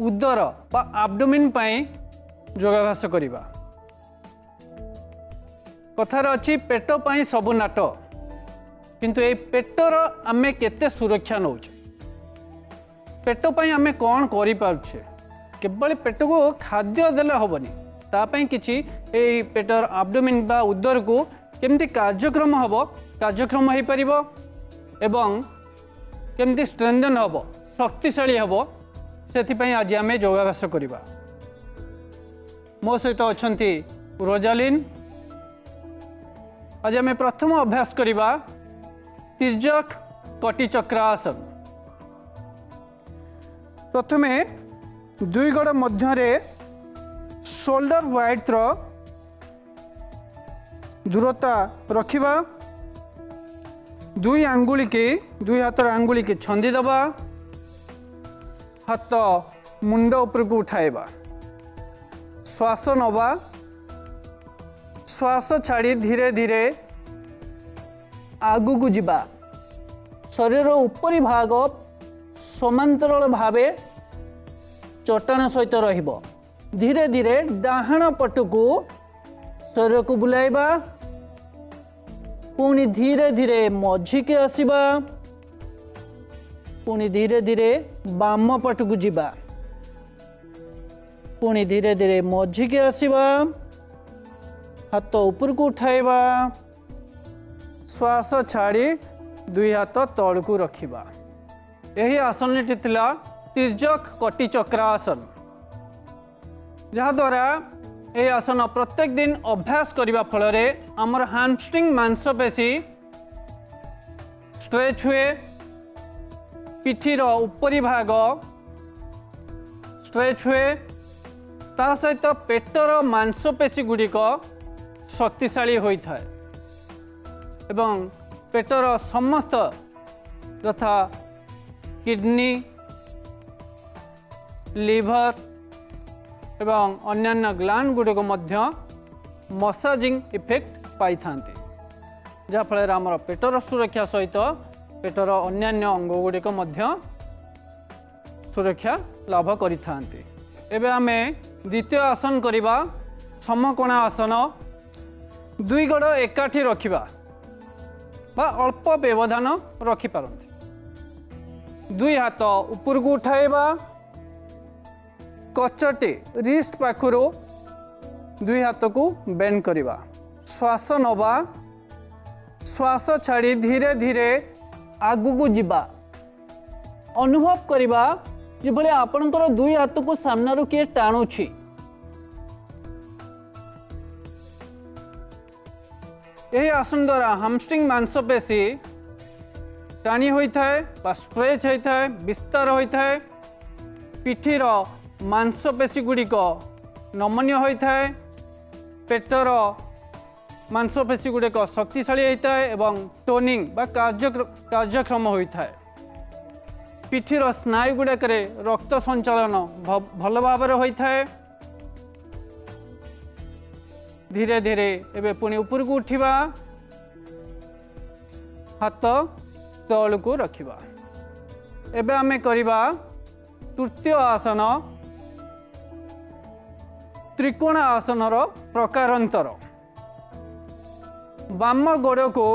उदर बा आब्डोमेन पाई योगाभ्यास करिबा। कथार अच्छी पेट पाई सबु नाट, किंतु ए पेटर आमे केते सुरक्षा नौ, पेट पाई आमे कौन करि पाउछे। केवल पेट को खाद्य देले हबनी, तापाई किछि ए पेटर आब्डोमेन बा उदर को केमती कार्यक्रम हबो, कार्यक्रम हो परिबो एवं केमती स्ट्रेंथन हबो, शक्तिशाली हबो, सेथिपाई आज आमे योगाभ्यास करिबा। मो सहित अछंती रोजालिन। आज आमे प्रथम अभ्यास करिबा तिर्यक कटी चक्रासन। प्रथमे दुई गोड़ मध्य शोल्डर वाइड रो दूरता रखिबा। दुई आंगुली के दुई हाथर आंगुली के छंदी दबा, हाथ मुंड ऊपर को उठाइबा, श्वास नवा, श्वास छाड़ी धीरे धीरे आगु को जिबा। शरीर उपरी भाग समांतराल भावे चट्टान सहित रहिबो। धीरे धीरे डाहाण पटकू शरीर को बुलाइबा, पुणी धीरे धीरे मझी के आसीबा, पुणी धीरे धीरे बाम पट को जीवा, पुणी धीरे धीरे मझी के आसीबा, हाथ ऊपर को उठाइबा, श्वास छाड़ी दुई हाथ तल को रखिबा। यही आसन टी थिला तिर्यक कटी चक्रासन, जहा द्वारा ये आसन प्रत्येक दिन अभ्यास करने फल आमर हैमस्ट्रिंग मांसपेशी स्ट्रेच हुए, पिठीर उपरी भाग स्ट्रेच हुए, ता सहित पेटर मांसपेशी गुड़िक शक्तिशाली होता है एवं पेटर समस्त तथा किडनी, लिवर एवं अन्यान्य ग्लैंड गुड़िक मसाजिंग इफेक्ट पाई थांती, जहाँफल आमर पेटर सुरक्षा सहित पेटर अन्यान्य अंग गुड़िक सुरक्षा लाभ करि थांती। एबे आमे द्वितीय आसन करिबा समकोणा आसन। दुई गोड़ एकाठी रखिबा बा अल्प व्यवधान रखि पारंती। दुई हाथ ऊपर को उठाइबा, कचटी रिस्ट पाखुरो दुई हाथ को बेंड करिबा, श्वास नवा, श्वास छाड़ी धीरे धीरे आगु को जीवा। अनुभव करिबा जे भले आपनकर दुई हाथ को सामना रो किए टाणुछि। यही आसन द्वारा हैमस्ट्रिंग मांसपेशी टाणी होता है बा स्ट्रेच होता है, विस्तार होता है। पिठीर मांसपेशी गुड़िक नमनीय होता है, पेटर मांसपेशी गुड़िक शक्तिशाली होता है एवं टोनिंग बा कार्यक्रम होता है। पिठीर स्नायु गुड़ाक रक्त संचालन भल भाव होता है। धीरे धीरे एबे पुणी ऊपर को उठिबा, हाथ तल को रखिबा। एबे आमे करिबा तृतीय आसन त्रिकोण आसनर प्रकारांतर। बाम गोड़ को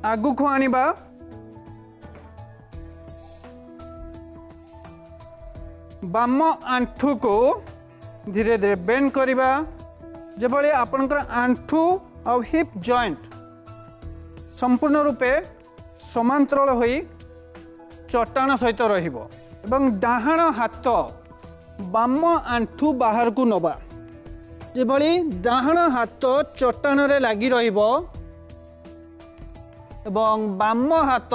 आगु को आनिबा, बाम आंठू को धीरे धीरे बेंड करिबा, जेभली आपनकर आंठू और हिप जॉइंट संपूर्ण रूपे समांतराल होई चट्टान सहित रहिबो एवं डाहाण हाथ बाम आंठू बाहर को नबा, जेभली डाहाण हाथ चट्टान रे लागी रहिबो एवं बाम हाथ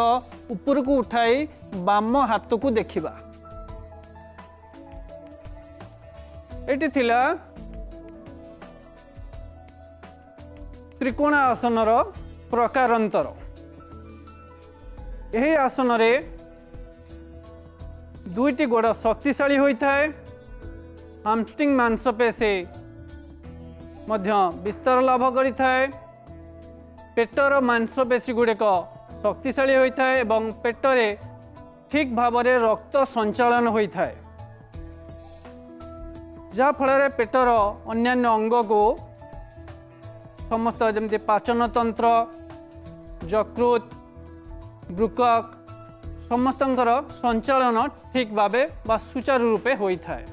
ऊपर को उठाई बाम हाथ को देखिबा। एटी थिला त्रिकोण आसनर प्रकारांतर। यही आसन रे दुईटी गोड़ शक्तिशाली होता है, हैमस्ट्रिंग मांसपेशी मध्य विस्तार लाभ करता है, पेटर मांसपेशी गुड़िक शक्तिशाली होता है एवं पेटरे ठीक भाव में रक्त संचालन होता है। जहाँफल पेटर अन्यान्य अंग को समस्त जमती पाचन तंत्र यकृत वृकक समस्त संचालन ठीक भावे बा सुचारू रूपे होता है।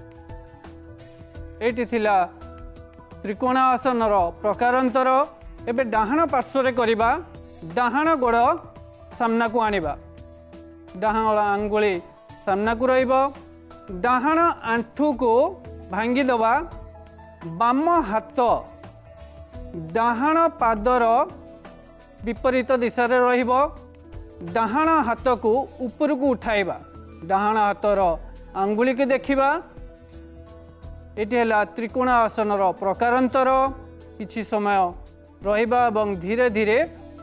ये त्रिकोणासन प्रकारांतर एवं डाहाण पार्श्व करवा डाहाण गोड़ सामना को आनिबा डाहाण आंगुली सामना को रहिबो डाहाण आंठू को भांगी दबा बाम हाथ डाहाण पादर विपरीत दिशा रे रहिबो डाहाण हाथ को ऊपर को उठाइबा डाहाण हाथर आंगुली के देखिबा। एटी है त्रिकोणासन प्रकारांतर किछि समय रहिबा एवं धीरे धीरे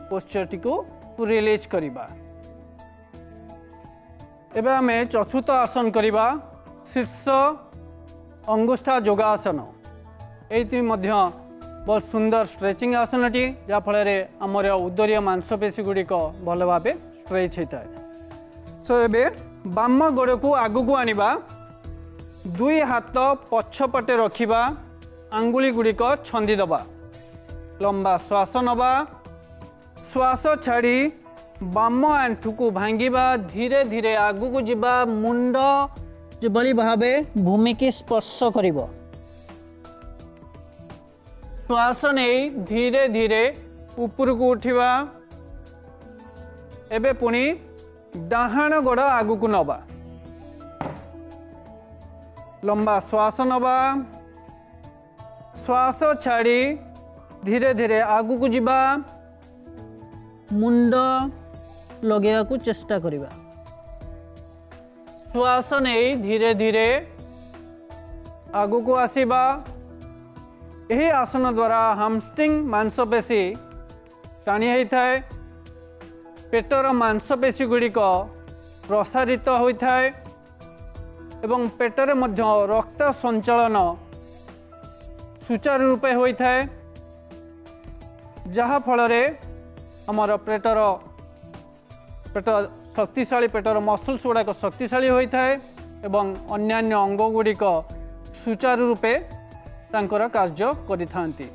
पोस्चर टी को रिलीज करिबा। एबे आमे चतुर्थ आसन करिबा शीर्ष अंगुष्ठा योगासन। एति मध्य बहुत सुंदर स्ट्रेचिंग आसनटी जहाँ फल आमर उदरीय मांसपेशी गुड़िक भल भाव स्ट्रेच होता है। सो एबे बाम गोड़ को आगु को आनिबा दुई हाथ पछपटे रखिबा आंगुली गुड़िक छंदी दबा लंबा श्वास नबा श्वास छाड़ी बाम आंठू को भांगिबा धीरे धीरे आगु को जिबा मुंड जेभली भावे भूमि की स्पर्श करिबो श्वास नहीं धीरे धीरे ऊपर को उठिबा। एबे पुणी डाहाण गोड़ आगु को नबा लंबा श्वास नबा श्वास छाड़ी धीरे धीरे आगु को जिबा मुंड लगेया को चेष्टा करिबा श्वास नहीं धीरे धीरे आगु को आसीबा। यही आसन द्वारा हामस्ट्रिंग मांसपेशी टाणी होता है पेटर मांसपेशी गुड़िक प्रसारित होता है एवं पेटर मध्य रक्त संचालन सुचारू रूपे होता है जहाँ फल आमर पेटर शक्तिशाली पेटर मसल्स गुड़ाक शक्तिशाली होता है एवं अन्यान्य अंग गुड़िक सुचारू रूपे तांकर कार्य करिथांती।